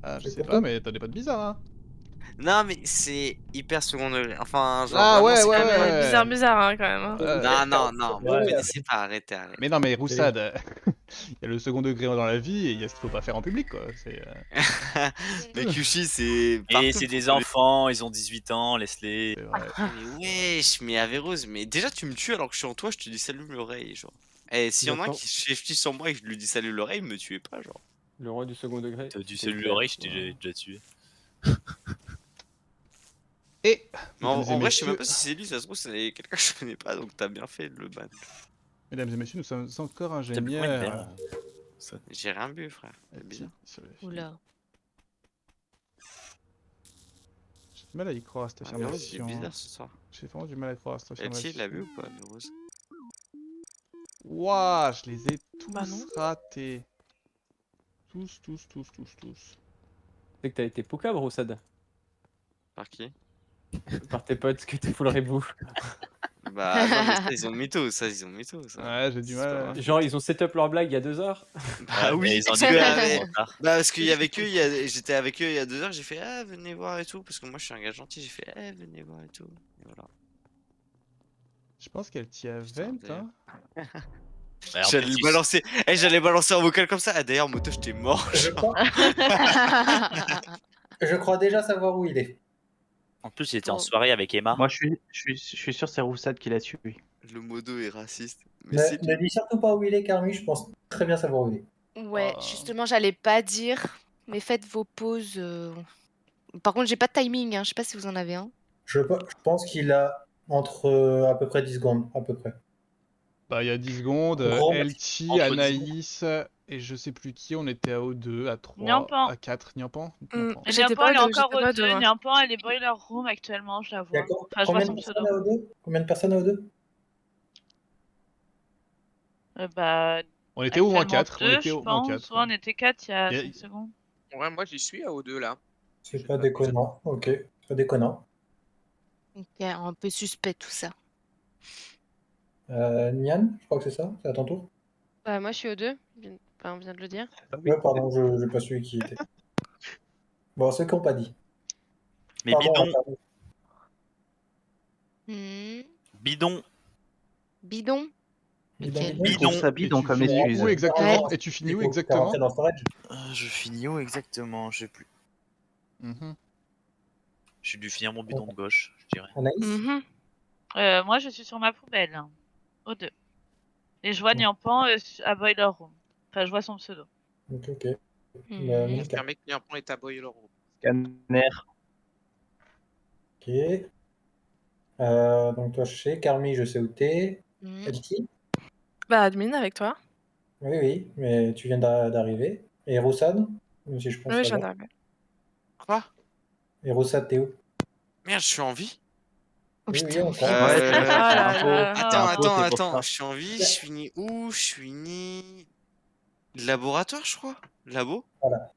Ah, je C'est sais pour pas, toi. mais t'as des potes bizarres, hein. Non, mais c'est hyper second degré. Enfin, genre, Ah vraiment, ouais, c'est ouais, comme... ouais. Bizarre, bizarre, hein, quand même. Hein. Ouais. Non, vous Ouais, connaissez pas, arrêtez. Mais non, mais Roussad, il y a le second degré dans la vie et il y a ce qu'il faut pas faire en public, quoi. C'est. Mais Kushi, c'est Et partout. c'est des enfants, ils ont 18 ans, laisse-les. C'est vrai. Mais wesh, mais Averroes, mais déjà tu me tues alors que je suis en toi, je te dis salut l'oreille, genre. Eh, s'il y en a un D'accord. qui chefti sur moi et que je lui dis salut l'oreille, me tuez pas, genre. Le roi du second degré. T'as du c'est salut clair. l'oreille, je t'ai déjà tué. Et. Mais en mesdames et vrai, je sais même messieurs- pas si c'est lui, ça se trouve, c'est quelqu'un que je connais pas, donc t'as bien fait de le ban. Mesdames et messieurs, nous sommes encore T'as bu combien de ingénieurs. verres J'ai rien bu, frère. C'est bizarre. Oula. J'ai du mal à y croire à cette Averroes, c'est affirmation. bizarre ce soir. J'ai vraiment du mal à croire à cette affirmation. Elsie, il l'a vu ou pas, Averroes? Ouah, je les ai tous Bah non. ratés. Tous. C'est que t'as été poucave, Roussad. Par qui? Par tes potes, que t'es full rebou. Bah non, mais ça, ils ont mytho, ça. Ouais, j'ai du C'est mal. pas vrai. Genre, ils ont set up leur blague il y a 2 heures. Bah oui, ils ont parce dit que, que bah, parce qu'il y avait que, j'étais avec eux il y a 2 heures, j'ai fait ah venez voir et tout, parce que moi je suis un gars gentil, j'ai fait ah venez voir et tout. Et voilà. Je pense qu'elle t'y a Putain, 20, hein. J'allais balancer un vocal comme ça. Ah d'ailleurs moto j'étais mort. Je crois déjà savoir où il est. En plus, il était en soirée avec Emma. Moi, je suis sûr que c'est Roussad qui l'a tué. Le modo est raciste. Mais Ne, c'est ne dis surtout pas où il est, Carmi, je pense très bien savoir où il est. Ouais, Oh. justement, j'allais pas dire, mais faites vos pauses. Par contre, j'ai pas de timing, hein. Je sais pas si vous en avez un. Je pense qu'il a entre à peu près 10 secondes, à peu près. Bah, il y a 10 secondes, Gros, LT, entre 10 Anaïs, et je sais plus qui, on était à O2, à 3, Nyampan. à 4, Nyampan. J'étais Nyampan, pas elle est au deux, encore j'étais pas au au deux, 2. hein. Nyampan, elle est boiler room actuellement, je la Il y a vois. Enfin, je vois combien de son pseudo. personnes à O2 Combien de personnes à O2 Bah, On était au moins actuellement 4. deux, On était je au moins pense. 4. Ouais, on était 4 il y a Et- 5 secondes. Ouais, moi j'y suis à O2 là. C'est pas déconnant, ok, pas déconnant. Ok, un peu suspect tout ça. Nian, je crois que c'est ça, c'est à ton tour. Bah, moi, je suis au 2. Enfin, on vient de le dire. Ouais, pardon, je n'ai pas su qui était. Bon, ceux qui n'ont pas dit. Mais Pardon, bidon, pardon. bidon. Bidon. Bidon. Je trouve ça Et bidon tu comme finis excuse. où exactement Ouais. Et tu finis où Il faut que t'as rentré exactement dans storage. Je finis où exactement? Je sais plus. Mhm. J'ai dû finir mon bidon de gauche, je dirais. Anaïs Moi, je suis sur ma poubelle, au 2. Et je vois Nyampan à boiler room. Enfin, je vois son pseudo. Ok, ok. Confirmé que Nyampan est à Boiler Room. Scanner. Ok. Donc toi, je sais. Carmi, je sais où t'es. Elti Bah, admin avec toi. Oui, oui, mais tu viens d'arriver. Et Roussad Même si je pense Oui, je viens savoir. d'arriver. Quoi? Et Roussad, t'es où Merde, je suis en vie. Oh Oui, oui, putain. on Ouais, comprend. Attends, je suis en vie, je finis où? Je finis... Laboratoire, je crois. Labo? Voilà.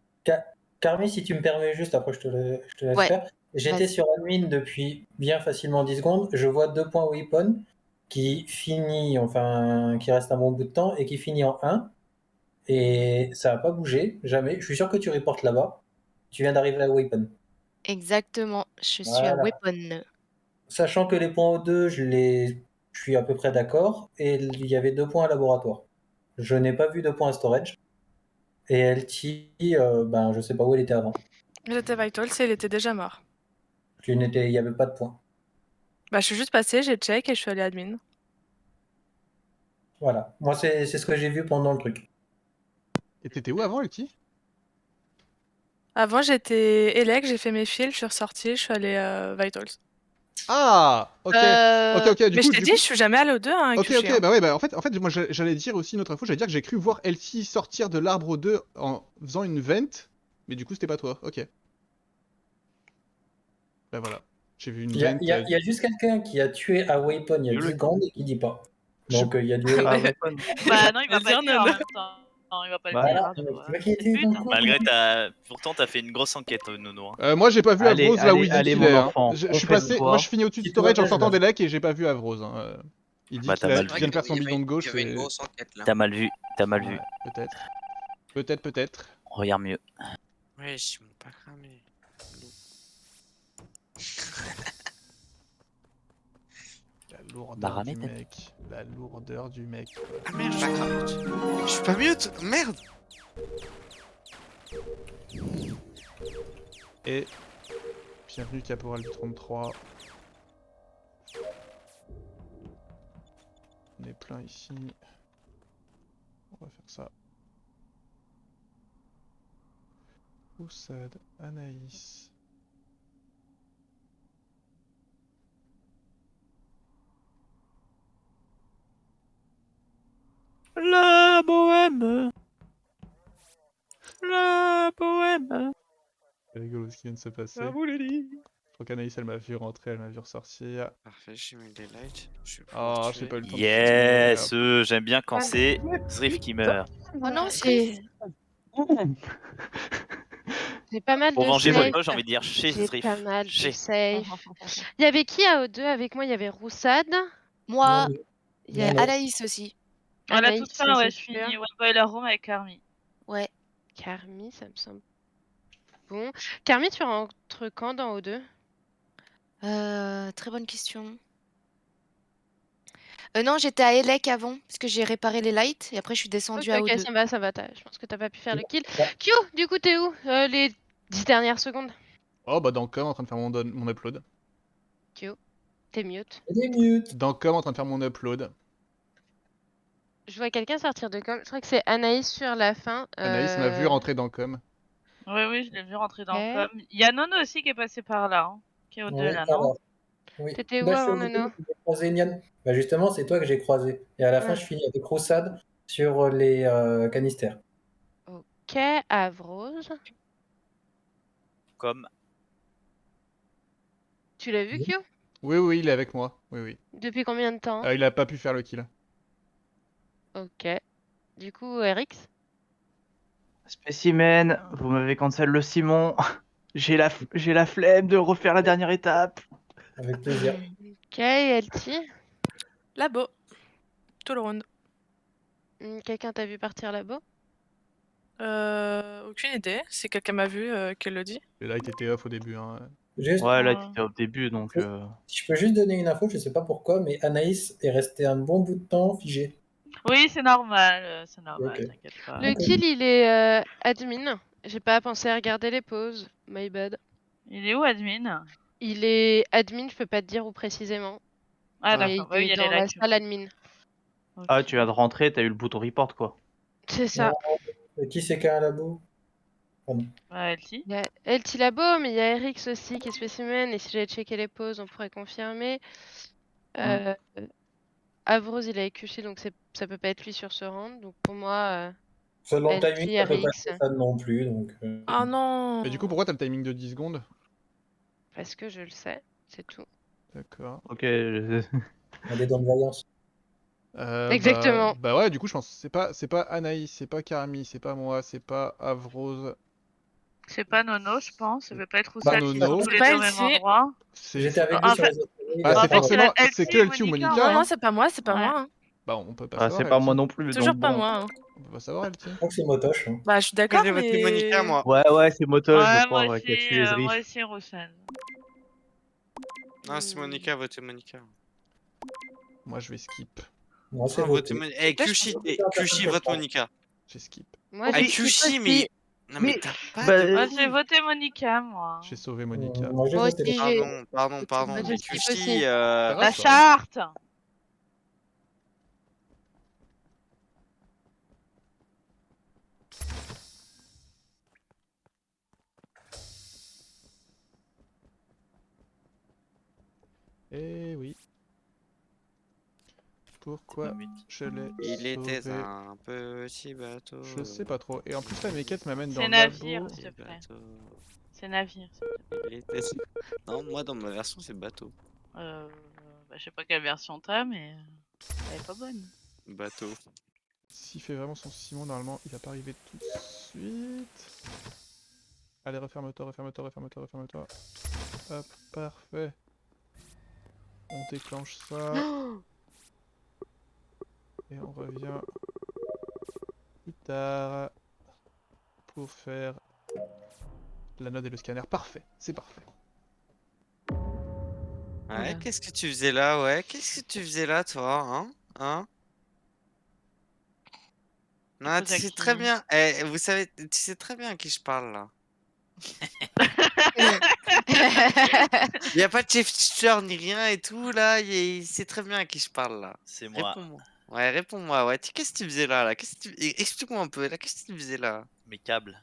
Carmi, si tu me permets juste, après je te laisse Ouais. faire. J'étais Vas-y. sur admin depuis bien facilement 10 secondes. Je vois 2 points weapon qui finit, enfin, qui reste un bon bout de temps et qui finit en 1. Et ça n'a pas bougé, jamais. Je suis sûr que tu reportes là-bas. Tu viens d'arriver à weapon. Exactement. Je suis à Voilà. Weapon. Sachant que les points O2, je suis à peu près d'accord. Et il y avait 2 points à laboratoire. Je n'ai pas vu de points à storage. Et LT, ben, je sais pas où elle était avant. J'étais Vitals et il était déjà mort. Il n'y avait pas de points. Bah, je suis juste passée, j'ai check et je suis allée admin. Voilà. Moi, c'est ce que j'ai vu pendant le truc. Et t'étais où avant, LT? Avant, j'étais Elec, j'ai fait mes fils, je suis ressortie, je suis allée Vitals. Ah, ok. Ok, du mais coup, je t'ai dit, je suis jamais allée aux 2. Hein, Ok, Kushi, hein. bah ouais, bah en fait, moi j'allais dire aussi une autre info, j'allais dire que j'ai cru voir Elsie sortir de l'arbre 2 en faisant une vente, mais du coup c'était pas toi, ok. Bah voilà, j'ai vu une Il y a, vente. il y a- il y a juste quelqu'un qui a tué à Weapon il y a 10 secondes et qui dit pas. Donc il y a du. Bah non, il va pas le dire en même temps. Non, il va pas le Voilà. dire. C'est vrai qu'il était dans le coup. Malgré Pourtant, t'as fait une grosse enquête, Nono. Moi j'ai pas vu Allez, Avrose là où il dit allez, qu'il mon est. Hein. enfant, Je on suis fait passé, le moi poids. je finis au-dessus de Si tout va storage en bien, sortant je des lecs et j'ai pas vu Avrose. Hein. Il dit Bah, qu'il t'as mal vient de faire son bidon de gauche. Il y avait une et- grosse enquête là. T'as mal vu, Ouais, peut-être. Regarde mieux. Ouais, Ouais, ils m'ont pas cramé. La lourdeur Baramé, du peut-être. mec. La lourdeur du mec. Ah merde, je suis pas mute. Je suis pas mute. Merde. Et bienvenue Caporal du 33. On est plein ici. On va faire ça. Roussad, Anaïs. La bohème. La bohème. C'est rigolo ce qui vient de se passer. Ça vous le dit. Je crois qu'Anaïs elle m'a vu rentrer, elle m'a vu ressortir. Parfait, j'ai mis des lights. Je vais Oh, pouvoir j'ai tuer. pas eu le temps Yes, de j'aime bien quand c'est Zriff qui meurt. Oh non, c'est... J'ai pas mal Pour de venger safe. votre j'ai envie de dire chez J'ai Zriff. pas mal de Chez. safe. Il y avait qui à O2 avec moi? Il y avait Roussad. Moi, Il y a Anaïs aussi. On a Anaïs, tout fait, ouais, c'est je sûr. finis One Boiler Room avec Carmi. Ouais. Carmi, ça me semble bon. Carmi, tu rentres quand dans O2? Très bonne question. Non, j'étais à Elec avant, parce que j'ai réparé les lights, et après je suis descendue à Ok, O2. ça va, ça va. Je pense que t'as pas pu faire le kill. Ouais. Q, du coup, t'es où les 10 dernières secondes? Oh bah dans Com en train de faire mon upload. Q, t'es mute. Elle est mute. Dans Com en train de faire mon upload. Je vois quelqu'un sortir de com. Je crois que c'est Anaïs sur la fin. Anaïs m'a vu rentrer dans Com. Oui, oui, je l'ai vu rentrer dans le Ok. com. Il y a Nono aussi qui est passé par là, hein, qui est au 2 Ouais, là, non? alors, oui. T'étais où Là, je suis avant, au Nono? j'ai croisé Nian. Bah justement, c'est toi que j'ai croisé. Et à la fin, Ah. je finis avec Roussad sur les canistères. Ok, Avrose. Comme. Tu l'as vu, Oui. Q? Oui, oui, il est avec moi. Oui, oui. Depuis combien de temps? Il a pas pu faire le kill. Ok. Du coup, Erix? Spécimen, vous m'avez cancel le Simon. J'ai la flemme de refaire la dernière étape. Avec plaisir. Ok, LT. Labo. Tout le round. Quelqu'un t'a vu partir là-bas? Aucune idée. Si quelqu'un m'a vu, qu'elle le dit. Et là, il était off au début. Hein. Juste, Ouais, là, t'étais au début, donc... si je peux juste donner une info, je sais pas pourquoi, mais Anaïs est restée un bon bout de temps figée. Oui, c'est normal, Ok. t'inquiète pas. Le kill, il est admin. J'ai pas pensé à regarder les pauses. My bad. Il est où, admin? Il est admin, je peux pas te dire où précisément. Ah, Mais d'accord, bah oui, il est il y a dans les la likes. salle admin. Ah, tu viens de rentrer, t'as eu le bouton report, quoi. C'est ça. Qui c'est qu'un labo? Ouais, LT. Il y a LT Labo, mais il y a Erix aussi qui est spécimen. Et si j'avais checké les pauses, on pourrait confirmer. Avrose, il a QC, donc ça peut pas être lui sur ce round. Donc pour moi, Selon le LT, timing, ça peut pas Erix. être ça non plus. Donc, Ah non. Et du coup, pourquoi t'as le timing de 10 secondes? Parce que je le sais, c'est tout. D'accord. Ok. il y a des dents de voyance. Exactement. Bah ouais, du coup, je pense que c'est pas Anaïs, c'est pas Carmi, c'est pas moi, c'est pas Avrose. C'est pas Nono, je pense. Ça peut pas être Pas Roussel qui Nono. sont tous C'est les pas deux au même LT. endroit. J'étais avec En lui sur fait- les autres. Ah, c'est en fait, forcément. LT, C'est que LT ou Monica, Monica. Non, hein. non, c'est pas moi, c'est pas Ouais. moi. Hein. Bah, on peut pas Ah, savoir. c'est pas LT. moi non plus. Toujours donc pas bon. moi. Hein. On peut pas savoir, LT. Je crois que c'est Motoche. Hein. Bah, je suis d'accord, J'ai voté mais... Monica, moi. Ouais, c'est Motos, Ouais, je crois, moi ouais, qui a tué aussi, Zriff. moi aussi, Roussel. Non, c'est Monica, votez Monica. Moi, je vais skip. Non, c'est Non, votez voté. Monica. Eh, Kushi, vote Monica. J'ai skip. Moi, Ah, j'ai Kushi, mais. Non, mais t'as pas Bah, de. Moi, j'ai voté Monica, moi. J'ai sauvé Monica. Moi, j'ai Moi voté. aussi, j'ai. Pardon. Moi, je Mais skip Kushi, aussi. Pas grave, La ça. charte. Eh oui. Pourquoi je l'ai Il était sauvé? un petit bateau. Je sais pas trop. Et en plus, là, mes quêtes m'amènent dans C'est le navire, labo. s'il te Petit plaît. bateau. C'est navire, s'il te plaît. Il était... Non, moi, dans ma version, c'est bateau. Bah, je sais pas quelle version t'as, mais elle est pas bonne. Bateau. S'il fait vraiment son Simon, normalement, il va pas arriver tout de suite. Allez, referme-toi. Hop, parfait. On déclenche ça. Et on revient plus tard pour faire La node et le scanner, parfait, c'est parfait. Ouais, qu'est-ce que tu faisais là, ouais? Qu'est-ce que tu faisais là, toi, hein? Non, tu sais très bien. Vous savez, tu sais très bien à qui je parle là. Il y a pas de shifter ni rien et tout là. Il sait très bien à qui je parle là. C'est moi. Réponds-moi. Ouais, réponds-moi. Ouais, qu'est-ce que tu faisais là? Explique-moi un peu. Là, qu'est-ce que tu faisais là? Mes câbles.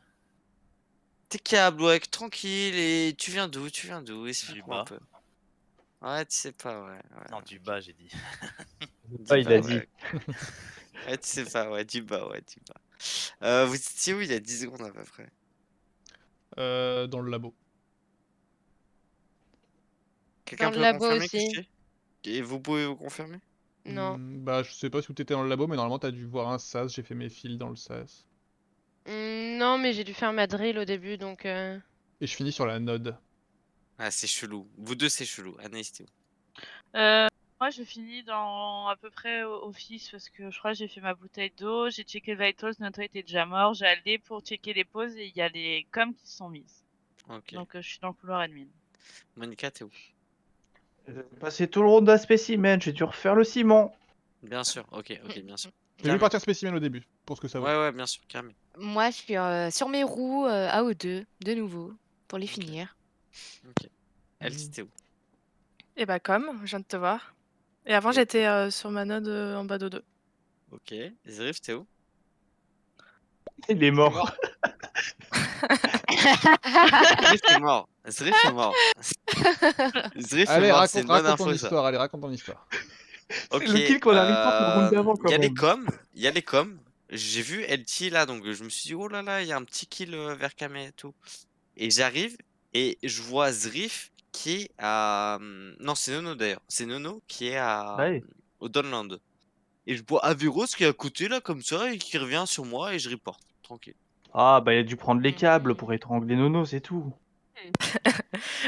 Tes câbles, ouais, tranquille. Et tu viens d'où? Explique-moi un bas. peu. Ouais, tu sais pas, ouais. Non, du bas, j'ai dit. Ah, il a dit. Ouais, tu sais pas, ouais, du bas. Vous étiez où il y a 10 secondes à peu près? Dans le labo. Quelqu'un Dans peut le labo confirmer aussi. que je Et vous pouvez vous confirmer? Non. Bah, je sais pas si t'étais dans le labo, mais normalement, t'as dû voir un sas. J'ai fait mes fils dans le sas. Non, mais j'ai dû faire ma drill au début, donc... Et je finis sur la node. Ah, c'est chelou. Vous deux, c'est chelou. Anaïs, t'es où? Moi, je finis dans à peu près office parce que je crois que j'ai fait ma bouteille d'eau, j'ai checké Vitals, notre était déjà mort, j'ai allé pour checker les pauses et il y a les coms qui se sont mises. Ok. Donc je suis dans le couloir admin. Monica, t'es où? J'ai passé tout le round à spécimen, j'ai dû refaire le ciment. Bien sûr, ok, bien sûr. J'ai vu partir spécimen au début, pour ce que ça vaut. Ouais, bien sûr, Carmi. Moi, je suis sur mes roues à O2, de nouveau, pour les finir. Ok. Elsie, t'es où? Et bah comme, je viens de te voir. Et avant, j'étais sur ma node en bas d'O2. Ok. Zrif, t'es où? Il est mort. Zrif est mort. Zrif est mort, Allez, c'est une bonne raconte info ton ça. histoire, allez, raconte ton histoire. Ok. Le kill qu'on arrive pas pour le round d'avant, quand Il y a les même. coms, J'ai vu LT là, donc je me suis dit, oh là là, il y a un petit kill vers Kame et tout. Et j'arrive et je vois Zrif qui est à. Non, c'est Nono d'ailleurs. C'est Nono qui est à. Ouais. Au Downland. Et je vois Averros qui est à côté là, comme ça, et qui revient sur moi et je reporte. Tranquille. Ah, bah il a dû prendre les câbles pour étrangler Nono, c'est tout.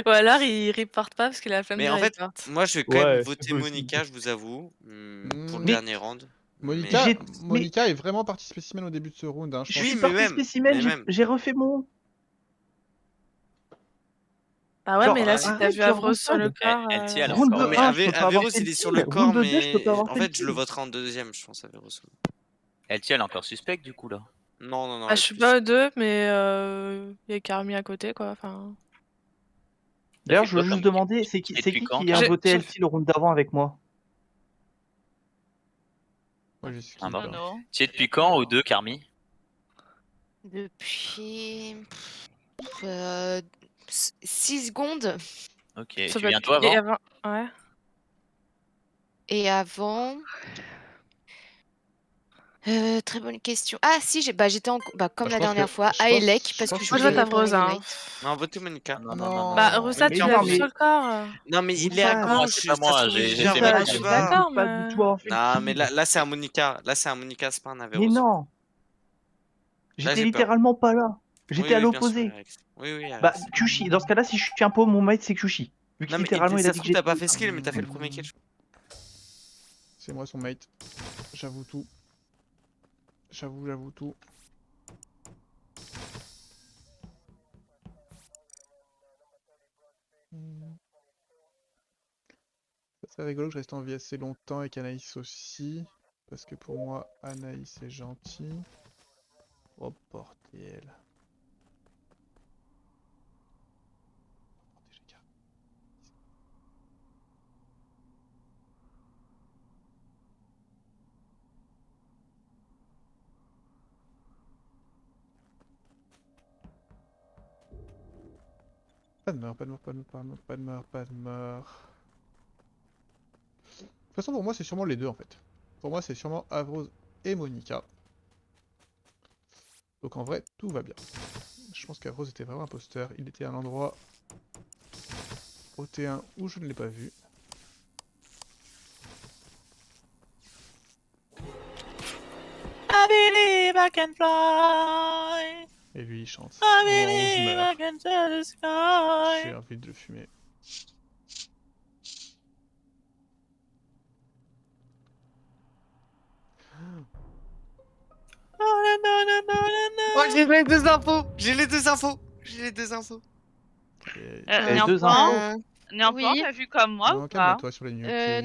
Ou alors, il reporte pas parce qu'il a la flemme Mais de en fait, report. moi je vais quand même Ouais, voter ça aussi. Monica, je vous avoue, pour le Mais- dernier round. Monica, J'ai- Monica est vraiment partie spécimen au début de ce round. Hein, je Je pense. suis mais parti même, spécimen, mais j'ai- même. j'ai refait mon. Ah ouais, Genre, mais là, si t'as arrête, vu genre, Avros sur le round corps... LT, elle a Round encore. de Mais un, je peux pas avoir Averros fait il le est sur kill. le corps, Round de deux, je peux mais pas avoir en fait le fait je le kill. voterai en deuxième, je pense, Averros. LT, elle est encore suspecte du coup là. Non, Bah, elle je est suis plus pas sûre. O2, mais il y a Carmi à côté, quoi. Enfin... D'ailleurs, fait je veux quoi juste comme demander, kill c'est qui, Et c'est depuis qui quand, qui a J'ai- voté j'ai- LT le round d'avant avec moi? Moi, j'ai skip, Ah bah. hein. Nono. Tu es depuis quand aux deux, Carmi? Depuis 6 secondes. Ok, et Ça tu peut viens être- toi et avant? Ouais. Et avant... très bonne question. Ah si, j'étais en... comme Bah, la je pense dernière que- fois, je à pense- Elec, je parce pense que je que Moi, je voulais vote pour Avrosa. Ignite. Non, votez Monica. Non, Non. Bah, Roussa, Mais tu non, l'as vu mais- sur le corps. Non, mais il est à Roussa, moi, gauche, c'est pas ça moi, se trouve, j'ai il vient fait vers mes où je tu suis vas. d'accord, pas mais- du tout avoir fait le Non, kill. mais là c'est à Monica. Là c'est à Monica, c'est pas un Averros. Mais non, Là, j'étais j'ai peur. littéralement pas là. J'étais à Oui, bien sûr, l'opposé. Alex. Oui, Bah, Alex. Kushi, dans ce cas-là, si je suis un peu mon mate, c'est Kushi. Vu que Non, mais littéralement, il ça a se dit que trouve, t'as j'étais. pas fait skill, mais t'as fait le premier kill. C'est moi son mate. J'avoue tout. J'avoue tout. C'est rigolo que je reste en vie assez longtemps et qu'Anaïs aussi. Parce que pour moi, Anaïs est gentil. Oh bordel. Pas de mort, pas de mort, pas de mort, pas de mort, pas de mort, pas de mort. De toute façon, pour moi, c'est sûrement les deux en fait. Pour moi, c'est sûrement Avrose et Monica. Donc en vrai, tout va bien. Je pense qu'Avrose était vraiment imposteur. Il était à un endroit au T1 où je ne l'ai pas vu. I believe I can fly. Et lui, il chante. I Oh, je believe meurs. I can touch the sky. J'ai envie de le fumer. Oh, j'ai les deux infos. J'ai les deux infos. J'ai les deux infos. Les deux infos. Néanmoins, Oui. t'as vu comme moi Non, ou pas? calme-toi sur les nuits.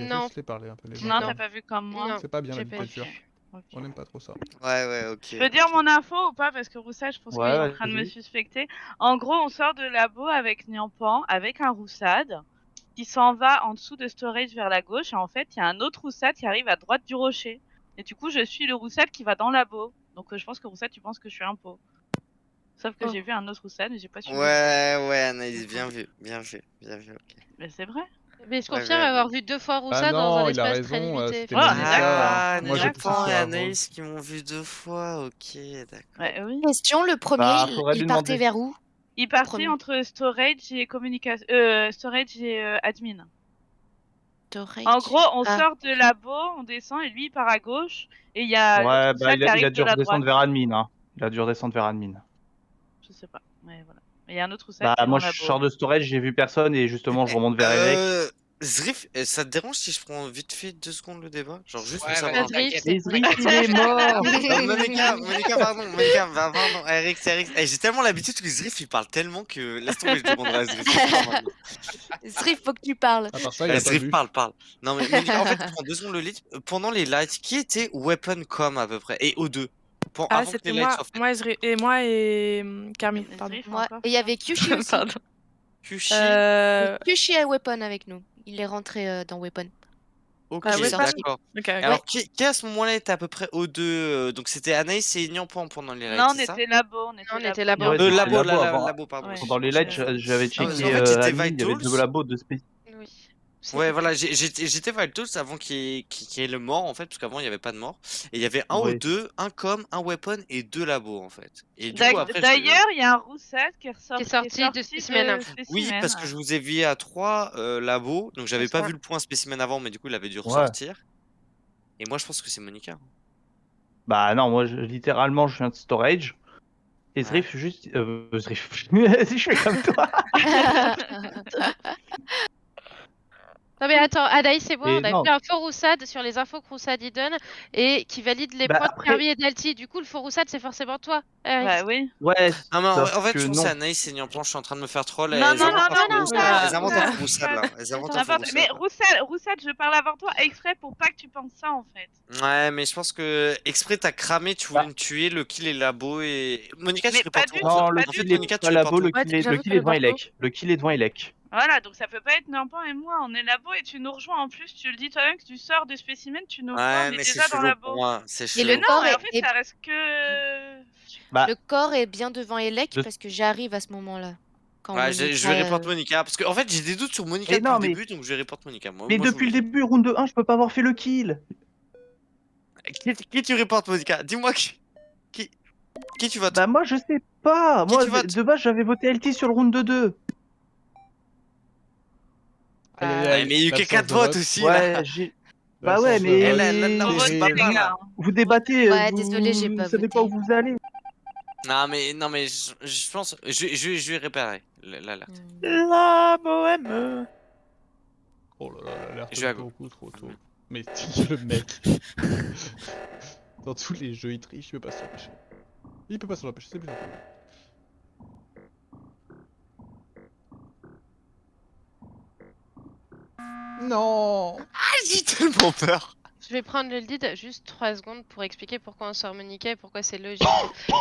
non. Laisse-les parler un peu les gens. Non, Non. t'as pas vu comme moi. Non. C'est pas bien la j'ai pas dictature. vu. Ok. On n'aime pas trop ça. Ouais, ok. Je peux dire mon info ou pas? Parce que Roussade, je pense Ouais, qu'il est en train de me vas-y. suspecter. En gros, on sort de labo avec Niampan, avec un Roussade, qui s'en va en dessous de storage vers la gauche. Et en fait, il y a un autre Roussade qui arrive à droite du rocher. Et du coup, je suis le Roussade qui va dans labo. Donc je pense que Roussade, tu penses que je suis un pot. Sauf que Oh. j'ai vu un autre Roussade, mais j'ai pas suivi. Ouais, Anaïs, bien vu, ok. Mais c'est vrai. Mais je Ouais, confirme ouais, avoir vu 2 fois Ah Roussade dans un non, il a espace très raison, limité. c'était Oh, on est Monica. d'accord. Moi, j'ai D'accord. poussé Niampan et ça à Anaïs qui m'ont vu 2 fois, ok, d'accord. Ouais, oui. Question, le premier, Bah, faudrait lui il partait demander. vers où? Il partait Premier. entre storage et communication, storage et admin. Storage. En gros, on Ah. sort de labo, on descend et lui il part à gauche et il y a Ouais, l'autre bah Roussade il qui a arrive dû de la droite. redescendre vers admin. Hein. Il a dû redescendre vers admin. Je sais pas, mais voilà. Il y a un autre Roussade Bah qui est moi dans je labo. sors de storage, j'ai vu personne et justement je remonte vers Eric. Zrif, ça te dérange si je prends vite fait 2 secondes le débat? Genre juste Ouais, pour vas-y, savoir un Zrif, truc. c'est Mais Zrif il est mort. Non, Monica, pardon, Eric, c'est Eric. J'ai tellement l'habitude que Zrif il parle tellement que laisse tomber, je demanderai à Zrif. Zrif, faut que tu parles. À part ça, il a pas Zrif vu. parle. Non mais Monica, en fait, prends 2 secondes le lead. Pendant les lights, qui était Weapon Com à peu près? Et O2 Ah, avant que c'était les lights moi, soient faits. moi et Carmi, Mais pardon. Zrif Moi, encore. et il y avait Kyushi aussi. Pardon. Kushi. Kyushi a Weapon avec nous. Il est rentré dans Weapon. Ok, Ah, Weapon. d'accord. Ok, Et ok. alors, qui à ce moment-là était à peu près O2 donc c'était Anaïs et Niampan pendant les lights, Non, on c'est ça? était labo, on était labo. Ouais, c'était Labo, avant. labo, pardon. Ouais. Pendant les lights, j'avais Ah, parce checké qu'en fait, j'étais admin, il y avait Vitals. 2 labos de spécial. Oui. Ouais, voilà, j'étais Vitals avant qu'il y ait le mort en fait, parce qu'avant il n'y avait pas de mort. Et il y avait un Oui. O2, un com, un weapon et 2 labos en fait. Et du coup, après, D'ailleurs, il y a un Roussade qui est ressorti, de Spécimen. oui, parce que je vous ai vu à 3 labos, donc j'avais C'est pas ça. vu le point spécimen avant, mais du coup il avait dû Ouais. ressortir. Et moi je pense que c'est Monica. Bah non, moi littéralement je viens de storage. Et Zrif juste... Zrif, si je fais comme toi. Non mais attends, Anaïs et moi, Et on a non. vu un faux Roussade sur les infos que Roussade y donne et qui valide les Bah, points de après- Carmi et Delty. Du coup, le faux Roussade, c'est forcément toi, Eric. Bah oui. Ouais, Non, mais sauf en fait, que je pense non. que Anaïs et Niampan, je suis en train de me faire troll. Non, Elles non, inventent non, un faux non, Roussade. non, Elles inventent un non, faux Roussade là. Elles inventent un faux N'importe- Roussade. Mais Roussade, je parle avant toi exprès pour pas que tu penses ça en fait. Ouais, mais je pense que exprès t'as cramé, tu voulais me tuer, le kill est labo et. Monica, tu Mais réportes pas du où? Non, En le fait, kill est Monica, tu pas labo, réportes où? le kill est j'avoue devant que Elec. Le kill est devant Elec. Voilà, donc ça peut pas être Niampan et moi, on est labo et tu nous rejoins en plus, tu le dis toi-même que tu sors de spécimen, tu nous rejoins, Ouais, on est mais c'est déjà dans chelou labo. pour moi. C'est Et chelou. le Non, corps mais en est- fait, ça reste que. Bah, Le corps est bien devant Elec Je- parce que j'arrive à ce moment-là. Quand Ouais, Monica, je vais report Monica. Parce qu'en fait, j'ai des doutes sur Monica Mais depuis non, le mais- début, donc je vais report Monica. Moi, mais moi, je depuis vous le début, round 1, je peux pas avoir fait le kill. Qui tu reportes, Monica? Dis-moi qui tu votes? Bah moi je sais pas. Qui Moi tu votes? de base j'avais voté LT sur le round 2. Aïe, aïe, Ouais, aïe, mais il y a eu que l'absence 4 de votes vote. aussi là. Ouais, j'ai... Bah ouais, L'absence de mais... vote. Elle, On vote terrible. pas, c'est pas les mal. gars. Vous débattez, Ouais, vous, désolé, j'ai pas savez voté. pas où vous allez. Non, mais je pense. Je vais réparer. Là. La bohème. Oh là là, l'alerte Je vais à beaucoup trop tôt. Mais le mec. Dans tous les jeux, il triche, il peut pas s'en empêcher. Il peut pas s'en empêcher, c'est plus simple. Non. J'ai tellement peur. Je vais prendre le lead juste 3 secondes pour expliquer pourquoi on sort Monica et pourquoi c'est logique.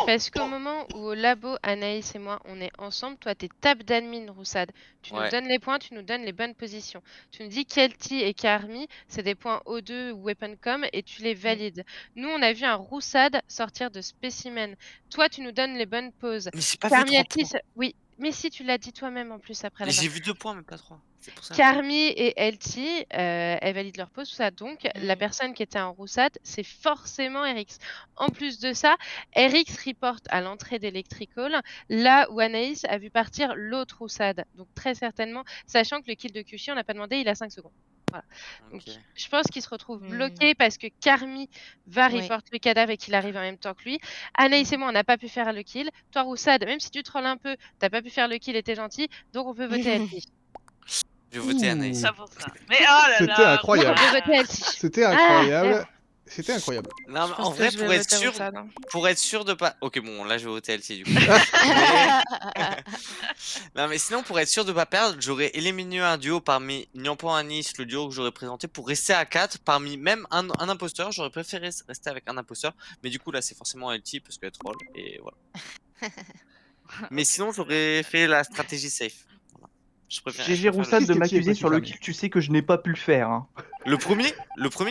Parce qu'au moment où au labo, Anaïs et moi, on est ensemble, toi t'es table d'admin, Roussade. Tu nous Ouais. donnes les points, tu nous donnes les bonnes positions. Tu nous dis Kelty et Carmi, c'est des points O2 ou Weaponcom et tu les valides. Nous, on a vu un Roussade sortir de Spécimen. Toi, tu nous donnes les bonnes poses. Mais j'ai pas vu Carmi 3 et Kelty, points. oui, mais si tu l'as dit toi-même en plus après la J'ai vu 2 points, mais pas 3. C'est pour ça. Carmi et Elty, elles valident leur pause, tout ça. Donc, la personne qui était en Roussade, c'est forcément Erix. En plus de ça, Erix reporte à l'entrée d'Electrical, là où Anaïs a vu partir l'autre Roussade. Donc, très certainement, sachant que le kill de Kushi, on n'a pas demandé, il a 5 secondes. Voilà. Donc, Ok. je pense qu'il se retrouve bloqué parce que Carmi va Ouais. report le cadavre et qu'il arrive en même temps que lui. Anaïs et moi, on n'a pas pu faire le kill. Toi, Roussade, même si tu trolles un peu, t'as pas pu faire le kill et t'es gentil, donc on peut voter Elty. Je vais voter Anaïs. Ça pour ça. Mais oh là là. C'était incroyable. On peut voter Elty. C'était incroyable. C'était incroyable. Non, mais Je pense en que vrai, je vais pour être voter sûr, Roussad, hein. pour être sûr de pas. Ok, bon, là je vais voter LT du coup. Non, mais sinon, pour être sûr de pas perdre, j'aurais éliminé un duo parmi Nyampan et Anis, le duo que j'aurais présenté, pour rester à 4. Parmi même un imposteur, j'aurais préféré rester avec un imposteur. Mais du coup, là, c'est forcément LT parce qu'elle troll. Et voilà. Mais sinon, j'aurais fait la stratégie safe. Voilà. GG Roussad de Qu'est-ce que tu m'accuser es sur le préféré kill, tu sais que je n'ai pas pu le faire. Hein. Le premier,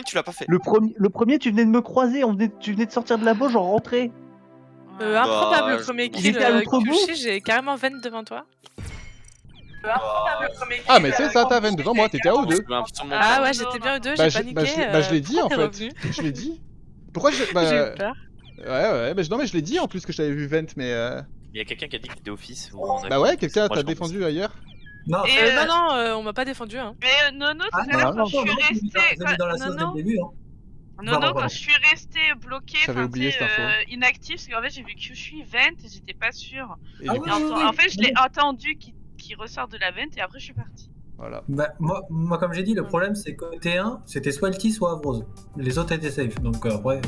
tu l'as pas fait. Le premier, tu venais de me croiser, tu venais de sortir de la bauge, j'en rentrais. Improbable, le je premier m'en kill. Il était à l'autre bout. Kyushi, j'ai carrément Ven devant toi. Ah, mais c'est ça, t'as Ven devant moi, t'étais à O2. Ah ouais, j'étais bien aux deux, Bah, j'ai paniqué. je l'ai dit en pourquoi t'es fait. revenu Je l'ai dit. Pourquoi je. Bah, J'ai eu peur. Ouais, mais non, mais je l'ai dit en plus que je t'avais vu Vent, mais. Il y a quelqu'un qui a dit qu'il était office. Bah ouais, quelqu'un t'a défendu ailleurs. Non, Non, on m'a pas défendu. Hein. Mais Nono, tout à l'heure, quand je suis restée. Nono, quand je suis restée bloquée, inactive, c'est qu'en fait j'ai vu Kyushi Vent et j'étais pas sûre. En fait, je l'ai entendu qui ressort de la Vent et après je suis partie. Voilà. Bah, moi, comme j'ai dit, le problème c'est que T1 c'était soit LT soit Avrose. Les autres étaient safe, donc après.